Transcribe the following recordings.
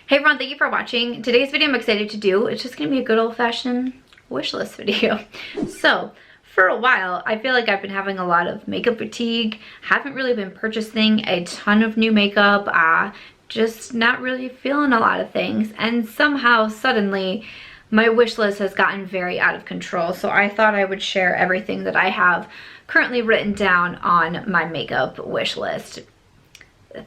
Hey everyone, thank you for watching. Today's video I'm excited to do, it's just gonna be a good old-fashioned wish list video. So, for a while, I feel like I've been having a lot of makeup fatigue, haven't really been purchasing a ton of new makeup, just not really feeling a lot of things, and somehow, suddenly, my wish list has gotten very out of control. So I thought I would share everything that I have currently written down on my makeup wish list.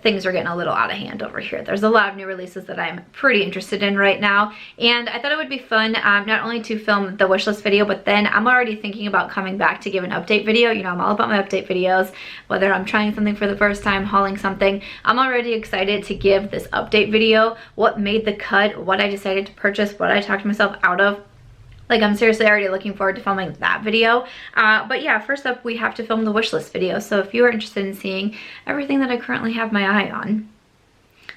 Things are getting a little out of hand over here. There's a lot of new releases that I'm pretty interested in right now, and I thought it would be fun not only to film the wishlist video, but then I'm already thinking about coming back to give an update video. You know, I'm all about my update videos, whether I'm trying something for the first time, hauling something. I'm already excited to give this update video, what made the cut, what I decided to purchase, what I talked myself out of. Like, I'm seriously already looking forward to filming that video. But yeah, first up, we have to film the wishlist video. So if you are interested in seeing everything that I currently have my eye on,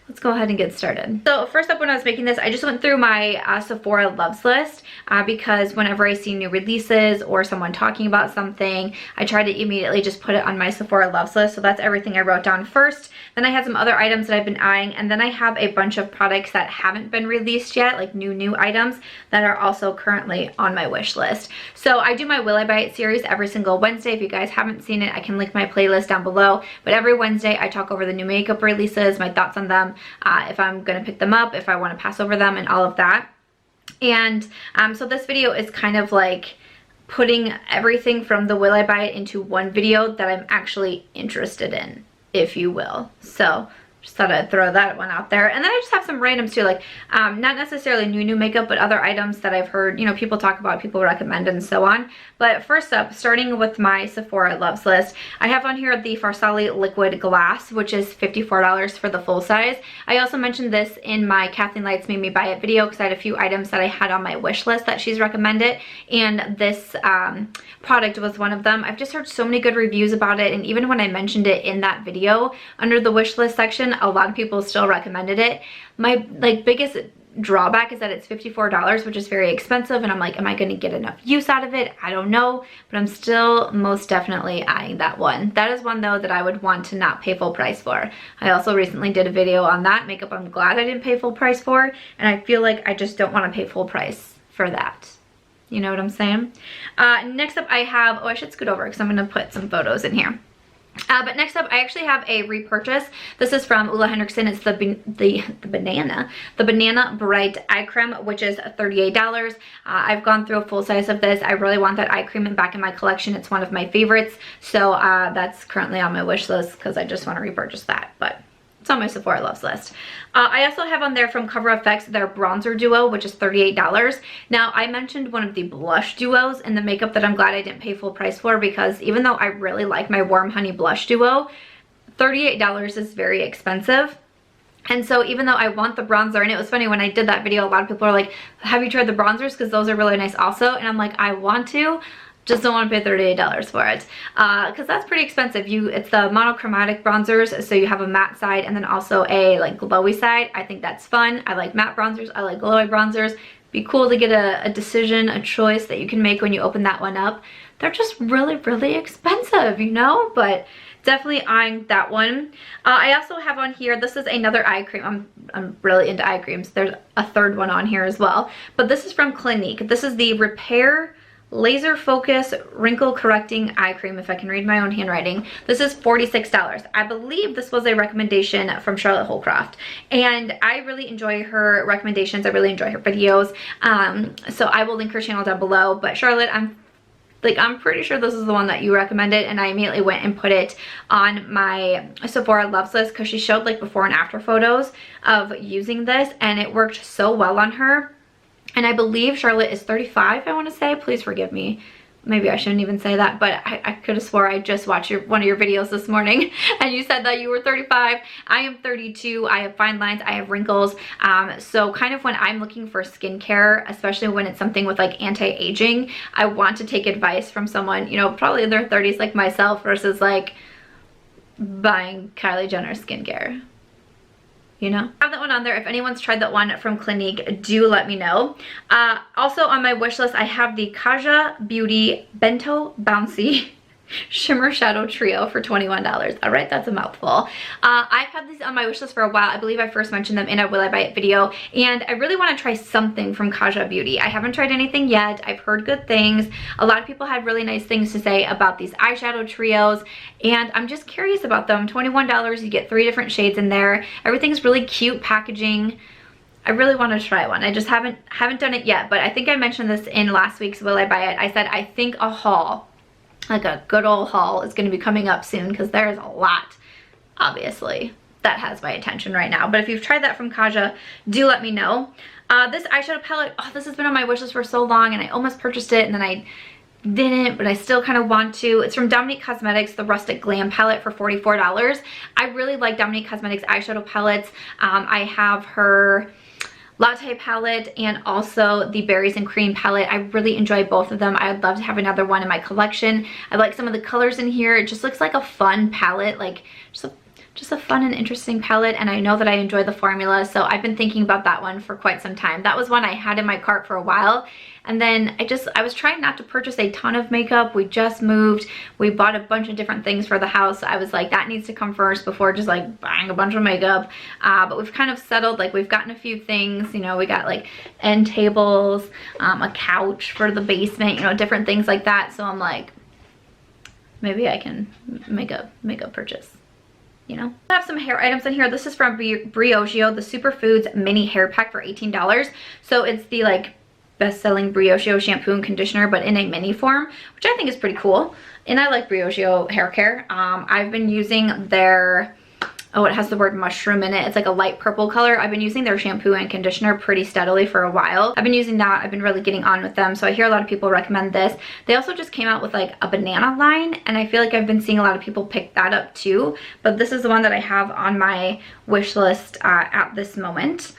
let's go ahead and get started. So first up, when I was making this, I just went through my Sephora Loves list because whenever I see new releases or someone talking about something, I try to immediately just put it on my Sephora Loves list. So that's everything I wrote down first. Then I had some other items that I've been eyeing, and then I have a bunch of products that haven't been released yet, like new items that are also currently on my wish list. So I do my Will I Buy It series every single Wednesday. If you guys haven't seen it, I can link my playlist down below. But every Wednesday, I talk over the new makeup releases, my thoughts on them, if I'm gonna pick them up, if I want to pass over them, and all of that. And so this video is kind of like putting everything from the Will I Buy It into one video that I'm actually interested in, if you will. So just thought I'd throw that one out there. And then I just have some randoms too, like not necessarily new makeup, but other items that I've heard, you know, people talk about, people recommend, and so on. But first up, starting with my Sephora Loves list, I have on here the Farsali Liquid Glass, which is $54 for the full size. I also mentioned this in my Kathleen Lights Made Me Buy It video because I had a few items that I had on my wish list that she's recommended, and this product was one of them. I've just heard so many good reviews about it, and even when I mentioned it in that video under the wish list section, a lot of people still recommended it. My biggest drawback is that it's $54, which is very expensive, and I'm like, am I going to get enough use out of it? I don't know, but I'm still most definitely eyeing that one. That is one though that I would want to not pay full price for. I also recently did a video on that makeup I'm glad I didn't pay full price for, and I feel like I just don't want to pay full price for that. You know what I'm saying? Next up, I have, oh, I should scoot over because I'm going to put some photos in here. But next up, I actually have a repurchase. This is from Olehenriksen. It's the Banana Bright Eye Cream, which is $38. I've gone through a full size of this. I really want that eye cream back in my collection. It's one of my favorites. So that's currently on my wish list because I just want to repurchase that. But it's on my Sephora Loves list. I also have on there from Cover FX their bronzer duo, which is $38. Now, I mentioned one of the blush duos in the makeup that I'm glad I didn't pay full price for, because even though I really like my Warm Honey blush duo, $38 is very expensive. And so even though I want the bronzer, and it was funny when I did that video, a lot of people are like, have you tried the bronzers? Because those are really nice also. And I'm like, I want to, just don't want to pay $38 for it because that's pretty expensive. It's the monochromatic bronzers, so you have a matte side and then also a like glowy side. I think that's fun. I like matte bronzers, I like glowy bronzers. Be cool to get a decision, a choice that you can make when you open that one up. They're just really expensive, you know, but definitely eyeing that one. I also have on here, this is another eye cream. I'm really into eye creams. There's a third one on here as well, but this is from Clinique. This is the Repair Laser Focus Wrinkle Correcting Eye Cream, if I can read my own handwriting. This is $46. I believe this was a recommendation from Charlotte Holcroft, and I really enjoy her recommendations. I really enjoy her videos. So I will link her channel down below. But Charlotte, I'm pretty sure this is the one that you recommended, and I immediately went and put it on my Sephora Loves list because she showed like before and after photos of using this, and it worked so well on her. And I believe Charlotte is 35, I want to say. Please forgive me. Maybe I shouldn't even say that, but I could have swore I just watched one of your videos this morning and you said that you were 35. I am 32. I have fine lines. I have wrinkles. So kind of when I'm looking for skincare, especially when it's something with like anti-aging, I want to take advice from someone, you know, probably in their 30s like myself versus like buying Kylie Jenner skincare. You know, I have that one on there. If anyone's tried that one from Clinique, do let me know. Also on my wish list, I have the Kaja Beauty Bento Bouncy Shimmer Shadow Trio for $21. All right, that's a mouthful. I've had these on my wish list for a while. I believe I first mentioned them in a Will I Buy It video, and I really want to try something from Kaja Beauty. I haven't tried anything yet. I've heard good things. A lot of people had really nice things to say about these eyeshadow trios, and I'm just curious about them. $21, you get 3 different shades in there. Everything's really cute packaging. I really want to try one. I just haven't done it yet, but I think I mentioned this in last week's Will I Buy It. I said I think a haul, like a good old haul, is going to be coming up soon because there's a lot, obviously, that has my attention right now. But if you've tried that from Kaja, do let me know. This eyeshadow palette, oh, this has been on my wish list for so long, and I almost purchased it and then I didn't, but I still kind of want to. It's from Dominique Cosmetics, the Rustic Glam palette for $44. I really like Dominique Cosmetics eyeshadow palettes. I have her Latte palette and also the Berries and Cream palette. I really enjoy both of them. I'd love to have another one in my collection. I like some of the colors in here. It just looks like a fun palette, like just a fun and interesting palette, and I know that I enjoy the formula, so I've been thinking about that one for quite some time. That was one I had in my cart for a while, and then I was trying not to purchase a ton of makeup. We just moved. We bought a bunch of different things for the house. I was like, that needs to come first before just like buying a bunch of makeup. But we've kind of settled, like we've gotten a few things, you know, we got like end tables, a couch for the basement, you know, different things like that. So I'm like, maybe I can make a makeup purchase. You know, I have some hair items in here. This is from Briogeo, the Superfoods mini hair pack for $18. So it's the like best-selling Briogeo shampoo and conditioner, but in a mini form, which I think is pretty cool. And I like Briogeo hair care. I've been using their, oh, it has the word mushroom in it. It's like a light purple color. I've been using their shampoo and conditioner pretty steadily for a while. I've been using that. I've been really getting on with them. So I hear a lot of people recommend this. They also just came out with like a banana line, and I feel like I've been seeing a lot of people pick that up too. But this is the one that I have on my wish list at this moment.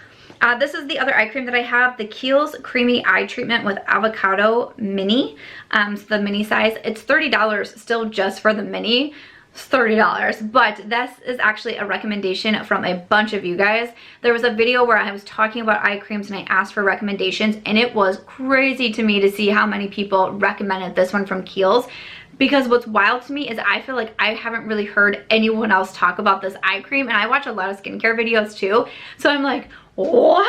This is the other eye cream that I have, the Kielhs Creamy Eye Treatment with Avocado Mini. So the mini size. It's $30 still just for the mini. It's $30, but this is actually a recommendation from a bunch of you guys. There was a video where I was talking about eye creams and I asked for recommendations, and it was crazy to me to see how many people recommended this one from Kielhs. Because what's wild to me is I feel like I haven't really heard anyone else talk about this eye cream, and I watch a lot of skincare videos too. So I'm like, what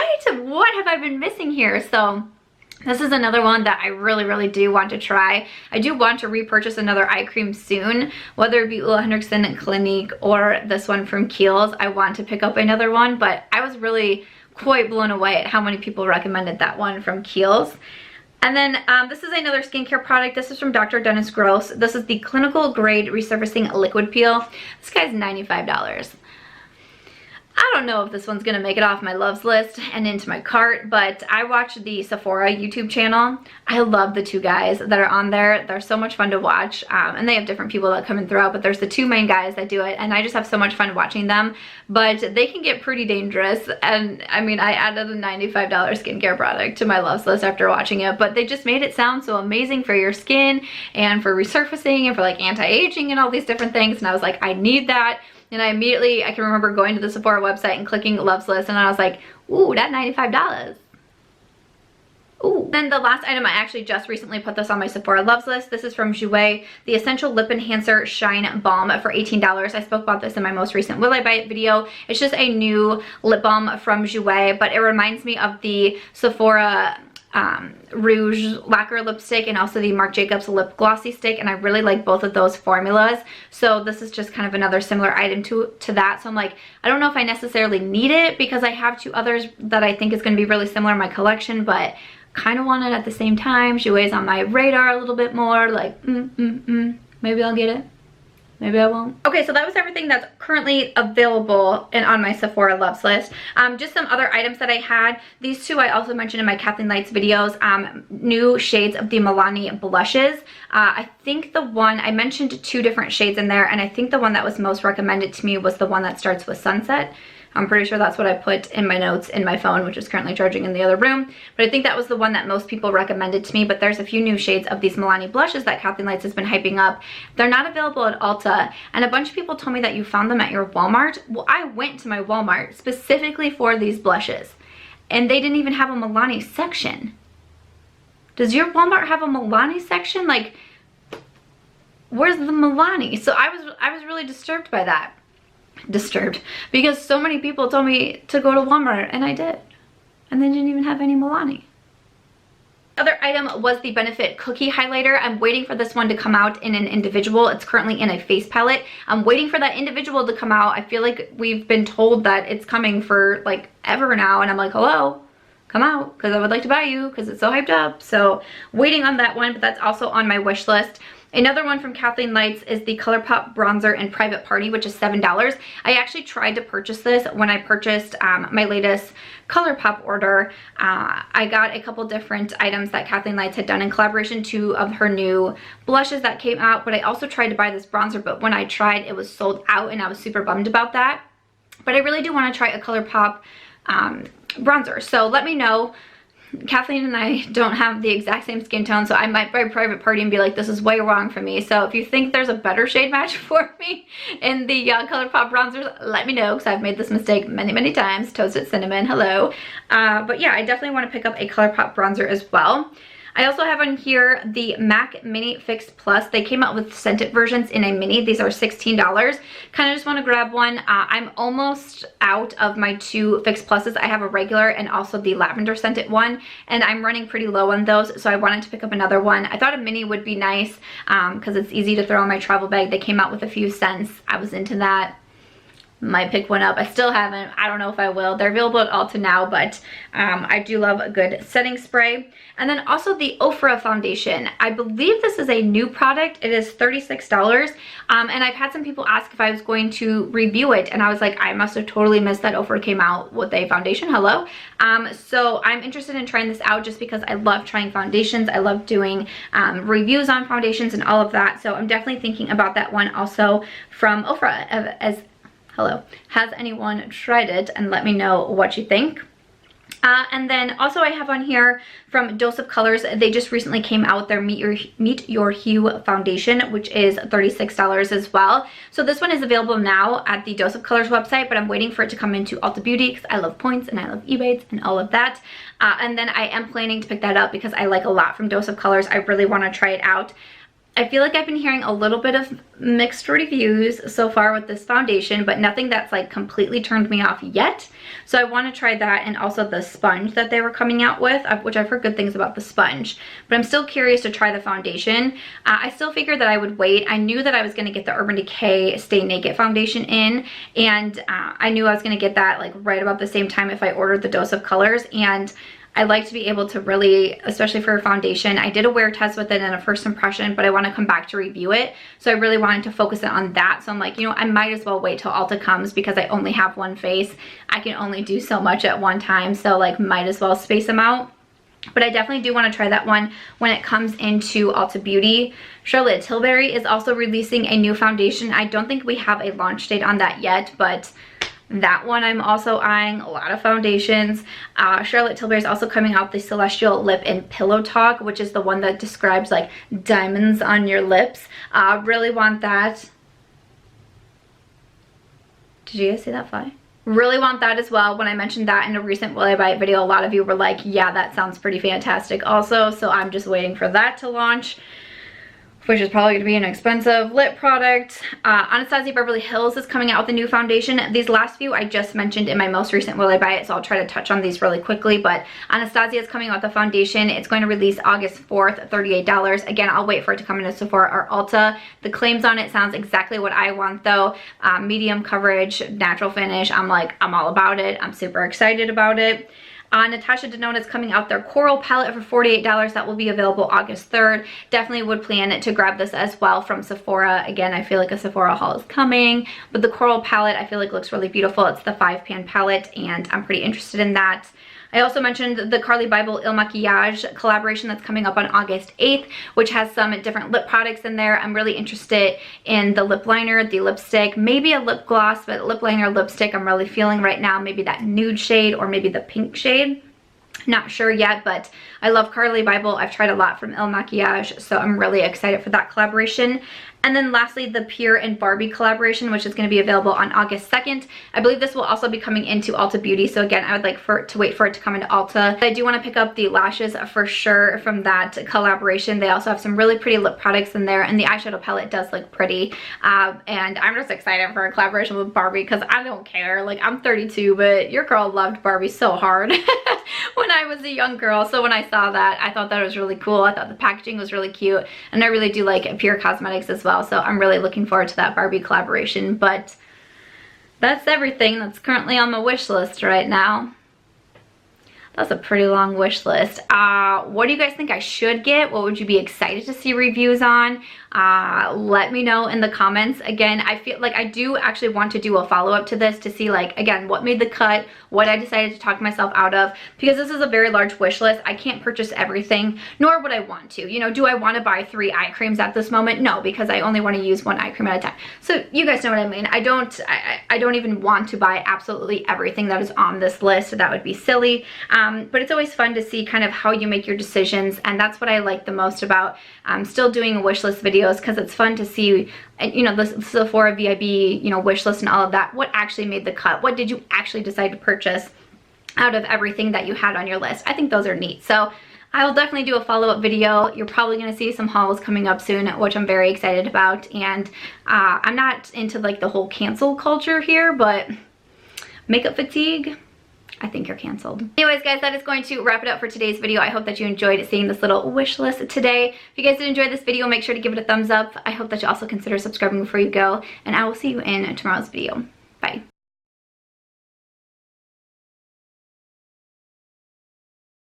have I been missing here? So this is another one that I really do want to try. I do want to repurchase another eye cream soon, whether it be Olehenriksen and Clinique or this one from Kielhs. I want to pick up another one, but I was really quite blown away at how many people recommended that one from Kielhs. And then this is another skincare product. This is from Dr. Dennis Gross. This is the Clinical Grade Resurfacing Liquid Peel. This guy's $95. I don't know if this one's gonna make it off my loves list and into my cart, but I watch the Sephora YouTube channel. I love the 2 guys that are on there. They're so much fun to watch, and they have different people that come in throughout, but there's the 2 main guys that do it, and I just have so much fun watching them. But they can get pretty dangerous, and I mean, I added a $95 skincare product to my loves list after watching it, but they just made it sound so amazing for your skin and for resurfacing and for like anti-aging and all these different things, and I was like, I need that. And I can remember going to the Sephora website and clicking Loves List, and I was like, ooh, that $95. Ooh. Then the last item, I actually just recently put this on my Sephora Loves List. This is from Jouer, the Essential Lip Enhancer Shine Balm for $18. I spoke about this in my most recent Will I Buy It video. It's just a new lip balm from Jouer, but it reminds me of the Sephora Rouge lacquer lipstick and also the Marc Jacobs lip glossy stick, and I really like both of those formulas. So this is just kind of another similar item to that. So I'm like, I don't know if I necessarily need it because I have 2 others that I think is going to be really similar in my collection, but kind of want it at the same time. Jouer's on my radar a little bit more, like maybe I'll get it. Maybe I won't. Okay, so that was everything that's currently available and on my Sephora Loves list. Just some other items that I had. These 2 I also mentioned in my Kathleen Lights videos. New shades of the Milani Blushes. I think the one, I mentioned 2 different shades in there, and I think the one that was most recommended to me was the one that starts with Sunset. I'm pretty sure that's what I put in my notes in my phone, which is currently charging in the other room. But I think that was the one that most people recommended to me. But there's a few new shades of these Milani blushes that Kathleen Lights has been hyping up. They're not available at Ulta. And a bunch of people told me that you found them at your Walmart. Well, I went to my Walmart specifically for these blushes, and they didn't even have a Milani section. Does your Walmart have a Milani section? Like, where's the Milani? So I was really disturbed by that. Disturbed because so many people told me to go to Walmart, and I did, and they didn't even have any Milani. Other item was the Benefit Cookie Highlighter. I'm waiting for this one to come out in an individual. It's currently in a face palette. I'm waiting for that individual to come out. I feel like we've been told that it's coming for like ever now, and I'm like, hello, come out, because I would like to buy you because it's so hyped up. So waiting on that one, but that's also on my wish list. Another one from Kathleen Lights is the Colourpop Bronzer in Private Party, which is $7. I actually tried to purchase this when I purchased my latest Colourpop order. I got a couple different items that Kathleen Lights had done in collaboration, 2 of her new blushes that came out, but I also tried to buy this bronzer, but when I tried, it was sold out, and I was super bummed about that. But I really do want to try a Colourpop bronzer, so let me know. Kathleen and I don't have the exact same skin tone, so I might buy Private Party and be like, this is way wrong for me. So if you think there's a better shade match for me in the Colourpop bronzers, let me know, because I've made this mistake many, many times. Toasted Cinnamon, hello. But yeah, I definitely want to pick up a Colourpop bronzer as well. I also have on here the MAC Mini Fix Plus. They came out with scented versions in a mini. These are $16. Kind of just want to grab one. I'm almost out of my 2 Fix Pluses. I have a regular and also the lavender scented one, and I'm running pretty low on those, so I wanted to pick up another one. I thought a mini would be nice because it's easy to throw in my travel bag. They came out with a few scents. I was into that. Might pick one up. I still haven't. I don't know if I will. They're available at Ulta now, but I do love a good setting spray. And then also the Ofra Foundation. I believe this is a new product. It is $36. And I've had some people ask if I was going to review it, and I was like, I must have totally missed that Ofra came out with a foundation. Hello. So I'm interested in trying this out just because I love trying foundations. I love doing reviews on foundations and all of that. So I'm definitely thinking about that one also from Ofra. Hello, has anyone tried it? And let me know what you think. And then also I have on here from Dose of Colors. They just recently came out with their Meet Your Hue foundation, which is $36 as well. So this one is available now at the Dose of Colors website, but I'm waiting for it to come into Ulta Beauty because I love points and I love Ebates and all of that. And then I am planning to pick that up because I like a lot from Dose of Colors. I really want to try it out. I feel like I've been hearing a little bit of mixed reviews so far with this foundation, but nothing that's like completely turned me off yet. So I want to try that, and also the sponge that they were coming out with, which I've heard good things about the sponge. But I'm still curious to try the foundation. I still figured that I would wait. I knew that I was going to get the Urban Decay Stay Naked foundation in, and I knew I was going to get that like right about the same time if I ordered the Dose of Colors. And I like to be able to really, especially for a foundation, I did a wear test with it and a first impression, but I want to come back to review it. So I really wanted to focus it on that. So I'm like, you know, I might as well wait till Ulta comes because I only have one face. I can only do so much at one time. So like, might as well space them out. But I definitely do want to try that one when it comes into Ulta Beauty. Charlotte Tilbury is also releasing a new foundation. I don't think we have a launch date on that yet, but that one I'm also eyeing. A lot of foundations. Charlotte Tilbury is also coming out with the Celestial Lip in Pillowtalk, which is the one that describes like diamonds on your lips. Really want that. Did you guys see that fly? Really want that as well. When I mentioned that in a recent Will I Buy It video, a lot of you were like, yeah, that sounds pretty fantastic also. So I'm just waiting for that to launch, which is probably going to be an expensive lip product. Anastasia Beverly Hills is coming out with a new foundation. These last few I just mentioned in my most recent Will I Buy It, so I'll try to touch on these really quickly. But Anastasia is coming out with a foundation. It's going to release August 4th, $38. Again, I'll wait for it to come into Sephora or Ulta. The claims on it sounds exactly what I want though. Medium coverage, natural finish. I'm all about it. I'm super excited about it. Natasha Denona is coming out their Coral palette for $48. That will be available August 3rd. Definitely would plan to grab this as well from Sephora. Again, I feel like a Sephora haul is coming. But the Coral palette I feel like looks really beautiful. It's the 5-pan palette and I'm pretty interested in that. I also mentioned the Carly Bible Il Maquillage collaboration that's coming up on August 8th, which has some different lip products in there. I'm really interested in the lip liner, the lipstick, maybe a lip gloss, but lip liner, lipstick I'm really feeling right now. Maybe that nude shade or maybe the pink shade. Not sure yet, but I love Carly Bible. I've tried a lot from Il Maquillage, so I'm really excited for that collaboration. And then lastly, the Pure and Barbie collaboration, which is going to be available on August 2nd. I believe this will also be coming into Ulta Beauty. So again, I would like to wait for it to come into Ulta. I do want to pick up the lashes for sure from that collaboration. They also have some really pretty lip products in there, and the eyeshadow palette does look pretty. And I'm just excited for a collaboration with Barbie because I don't care. Like, I'm 32, but your girl loved Barbie so hard when I was a young girl. So when I saw that, I thought that was really cool. I thought the packaging was really cute, and I really do like Pure Cosmetics as well. So I'm really looking forward to that Barbie collaboration. But that's everything that's currently on my wish list right now. That's a pretty long wish list. What do you guys think I should get? What would you be excited to see reviews on? Let me know in the comments. Again, I feel like I do actually want to do a follow-up to this to see, like, again, what made the cut, what I decided to talk myself out of, because this is a very large wish list. I can't purchase everything, nor would I want to. You know, do I want to buy 3 eye creams at this moment? No, because I only want to use 1 eye cream at a time. So you guys know what I mean. I don't even want to buy absolutely everything that is on this list. That would be silly. But it's always fun to see kind of how you make your decisions, and that's what I like the most about still doing wish list videos, because it's fun to see, you know, the Sephora VIB, you know, wish list and all of that. What actually made the cut? What did you actually decide to purchase out of everything that you had on your list? I think those are neat. So I will definitely do a follow-up video. You're probably going to see some hauls coming up soon, which I'm very excited about. And I'm not into like the whole cancel culture here, but makeup fatigue, I think you're canceled. Anyways, guys, that is going to wrap it up for today's video. I hope that you enjoyed seeing this little wish list today. If you guys did enjoy this video, make sure to give it a thumbs up. I hope that you also consider subscribing before you go, and I will see you in tomorrow's video. Bye.